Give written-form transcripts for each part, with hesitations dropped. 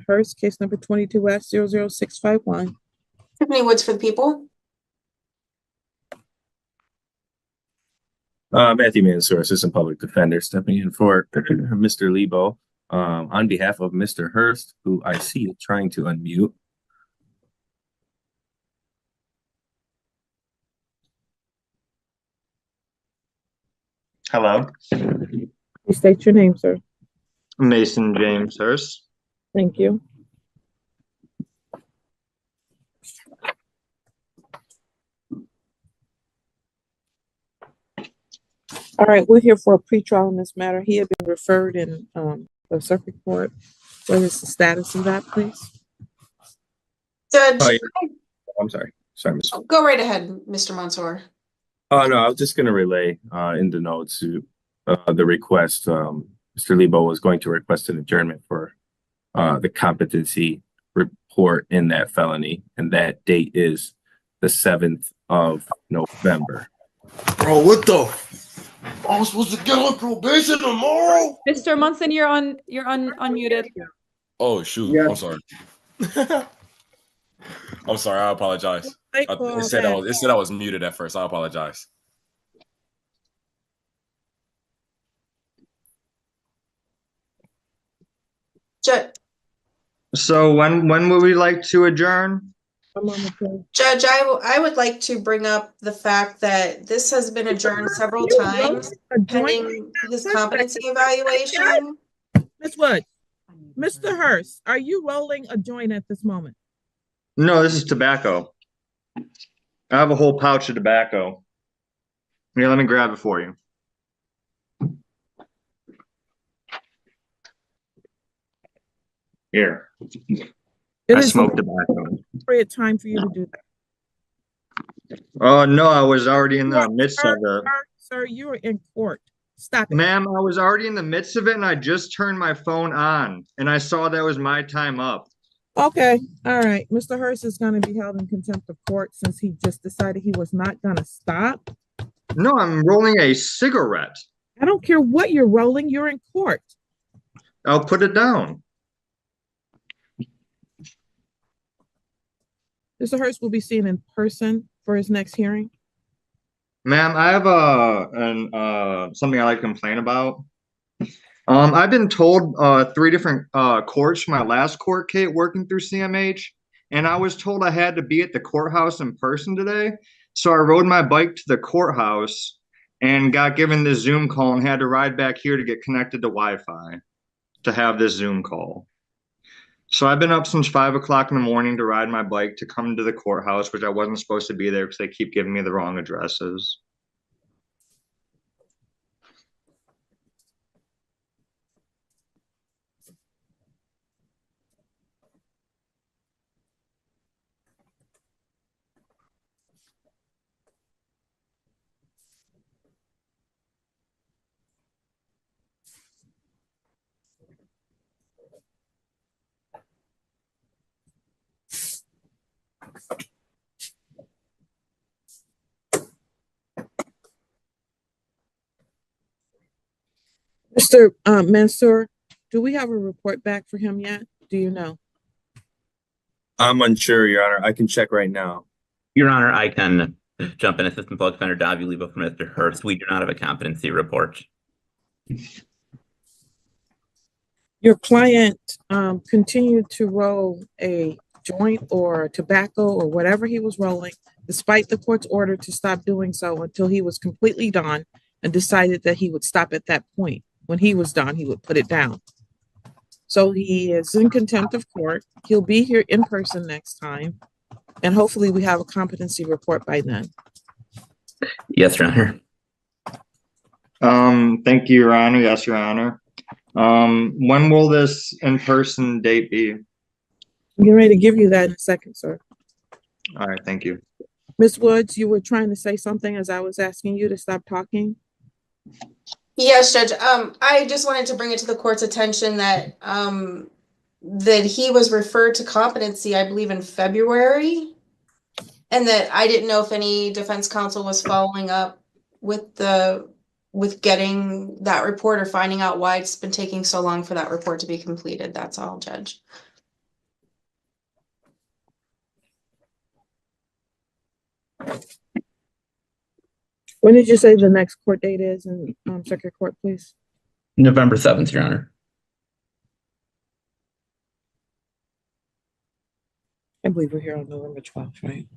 Hurst, case number 22-00651. Tiffany Woods for the people. Matthew Mansour, Assistant Public Defender, stepping in for Mr. Lebo on behalf of Mr. Hurst, who I see is trying to unmute. Hello. Please state your name, sir. Mason James Hurst. Thank you. All right, we're here for a pretrial in this matter. He had been referred in the circuit court. What is the status of that, please? Judge, Oh, yeah. I'm sorry. Sorry, Ms. go right ahead, Mr. Mansour. Oh, no, I was just going to relay in the notes to the request. Mr. Lebo was going to request an adjournment for the competency report in that felony, and that date is the 7th of November. Bro, what the? I'm supposed to get on probation tomorrow? Mr. Munson, you're unmuted. Oh shoot! Yeah. I'm sorry. I'm sorry. I apologize. It said I was muted at first. I apologize. Judge, So when would we like to adjourn? Judge, I would like to bring up the fact that this has been adjourned several times pending his competency evaluation. Ms. Wood, Mr. Hurst, are you rolling a joint at this moment? No, this is tobacco. I have a whole pouch of tobacco. Here, let me grab it for you. Here. It I is smoke tobacco. appropriate time for you to do that. Oh no, I was already in the midst of it. Sir, you are in court. Stop it. Ma'am, I was already in the midst of it and I just turned my phone on and I saw that was my time up. Okay, all right. Mr. Hurst is going to be held in contempt of court since he just decided he was not going to stop. No, I'm rolling a cigarette. I don't care what you're rolling, you're in court. I'll put it down. Mr. Hurst will be seen in person for his next hearing. Ma'am, I have something I'd like to complain about. I've been told 3 different courts for my last court case working through CMH, and I was told I had to be at the courthouse in person today. So I rode my bike to the courthouse and got given this Zoom call and had to ride back here to get connected to Wi-Fi to have this Zoom call. So I've been up since 5 o'clock in the morning to ride my bike to come to the courthouse, which I wasn't supposed to be there because they keep giving me the wrong addresses. Mr. Mansour, do we have a report back for him yet? Do you know? I'm unsure, Your Honor. I can check right now. Your Honor, I can jump in. Assistant Public Defender Davi Lebo from Mr. Hurst. We do not have a competency report. Your client continued to roll a joint or tobacco or whatever he was rolling, despite the court's order to stop doing so until he was completely done and decided that he would stop at that point. When he was done, he would put it down. So he is in contempt of court. He'll be here in person next time. And hopefully we have a competency report by then. Yes, Your Honor. Thank you, Your Honor. Yes, Your Honor. When will this in-person date be? I'm getting ready to give you that in a second, sir. All right, thank you. Ms. Woods, you were trying to say something as I was asking you to stop talking. Yes, Judge. I just wanted to bring it to the court's attention that that he was referred to competency, I believe, in February, and that I didn't know if any defense counsel was following up with getting that report or finding out why it's been taking so long for that report to be completed. That's all, Judge. When did you say the next court date is in circuit court, please? November 7th, Your Honor. I believe we're here on November 12th, right?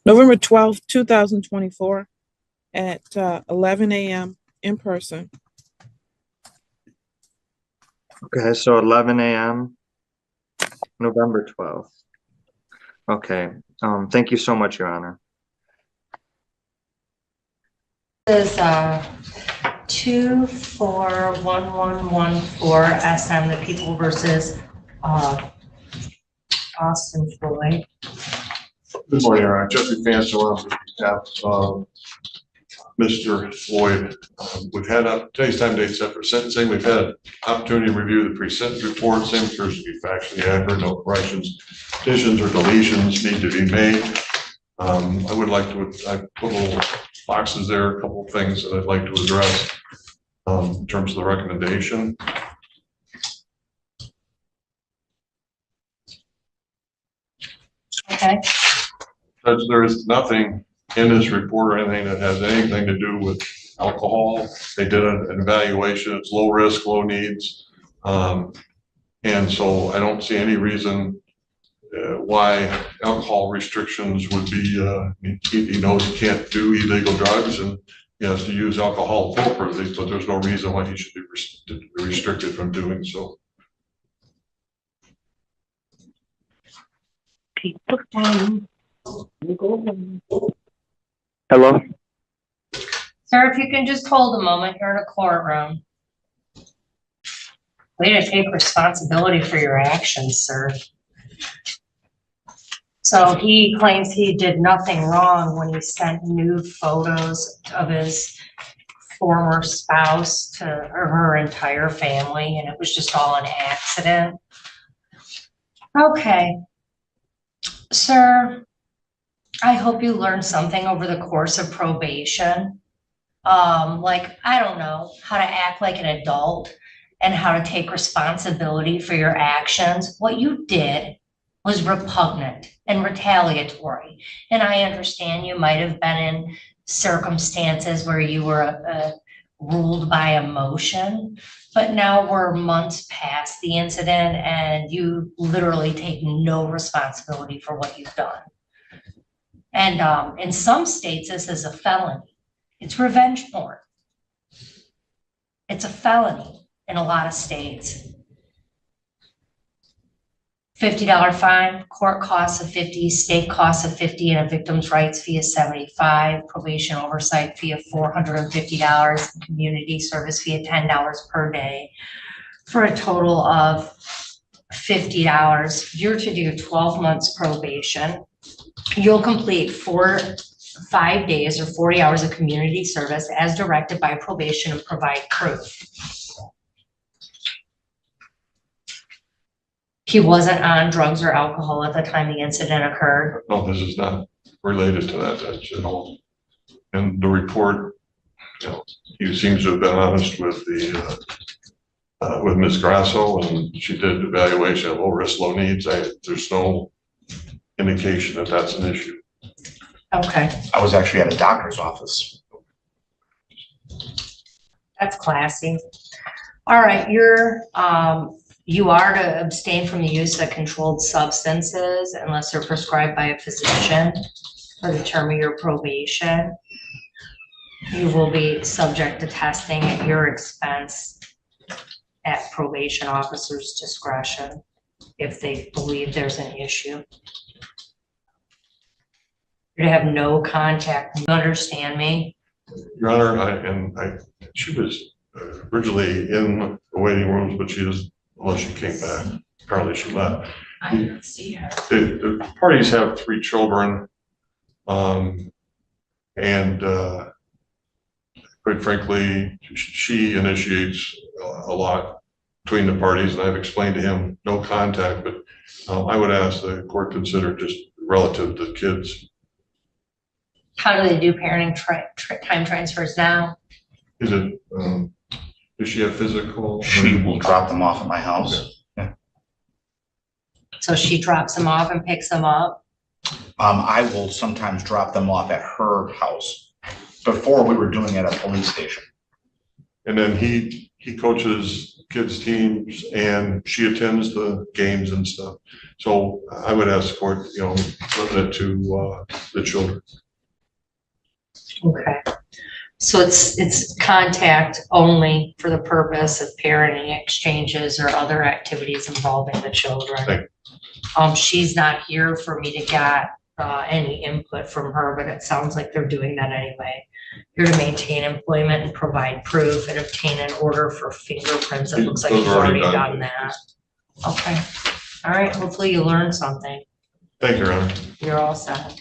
November 12th, 2024 at 11 a.m. in person. Okay, so 11 a.m. November 12th. Okay. Thank you so much, Your Honor. This is 241114 SM, the People versus Austin Floyd. Good morning, Your Honor. Jeffrey Fansel on behalf of Mr. Floyd. We've had today's time date set for sentencing. We've had opportunity to review the pre-sentence report. Same appears to be factually accurate. No corrections, additions, or deletions need to be made. I would like to, I put little boxes there, a couple of things that I'd like to address in terms of the recommendation. Okay. Judge, there is nothing in this report or anything that has anything to do with alcohol. They did an evaluation. It's low risk, low needs. And so I don't see any reason why alcohol restrictions would be, he knows he can't do illegal drugs and he has to use alcohol appropriately, so there's no reason why he should be restricted from doing so. Hello? Sir, if you can just hold a moment, you're in a courtroom. Way to take responsibility for your actions, sir. So he claims he did nothing wrong when he sent nude photos of his former spouse to her entire family, and it was just all an accident. Okay. Sir, I hope you learned something over the course of probation. Like, I don't know, how to act like an adult and how to take responsibility for your actions. What you did was repugnant and retaliatory. And I understand you might have been in circumstances where you were ruled by emotion, but now we're months past the incident and you literally take no responsibility for what you've done. And in some states, this is a felony. It's revenge porn. It's a felony in a lot of states. $50 fine, court costs of $50, state costs of $50, and a victim's rights fee of $75, probation oversight fee of $450, community service fee of $10 per day, for a total of $50. You're to do 12 months probation. You'll complete 5 days or 40 hours of community service as directed by probation and provide proof. He wasn't on drugs or alcohol at the time the incident occurred. No, this is not related to that, that's at all. And the report, you know, he seems to have been honest with the with Ms. Grasso, and she did evaluation of low risk, low needs. There's no indication that that's an issue. Okay. I was actually at a doctor's office. That's classy. All right, you are to abstain from the use of controlled substances unless they're prescribed by a physician for the term of your probation. You will be subject to testing at your expense at probation officer's discretion if they believe there's an issue. You're to have no contact. You understand me? Your Honor, she was originally in the waiting rooms, but she is, unless she came back. Apparently she left. I didn't see her. The parties have 3 children, and quite frankly, she initiates a lot between the parties, and I've explained to him no contact, but I would ask the court consider just relative to kids. How do they do parenting time transfers now? Is it, does she have physical? She will drop them off at my house. Okay. So she drops them off and picks them up? I will sometimes drop them off at her house. Before we were doing it at a police station. And then he coaches kids' teams and she attends the games and stuff. So I would ask the court, limit it to the children. Okay. So it's contact only for the purpose of parenting exchanges or other activities involving the children. She's not here for me to get any input from her, but it sounds like they're doing that anyway. Here to maintain employment and provide proof and obtain an order for fingerprints. It looks like you've already done that. Okay. All right. Hopefully you learned something. Thank you, Ron. You're all set.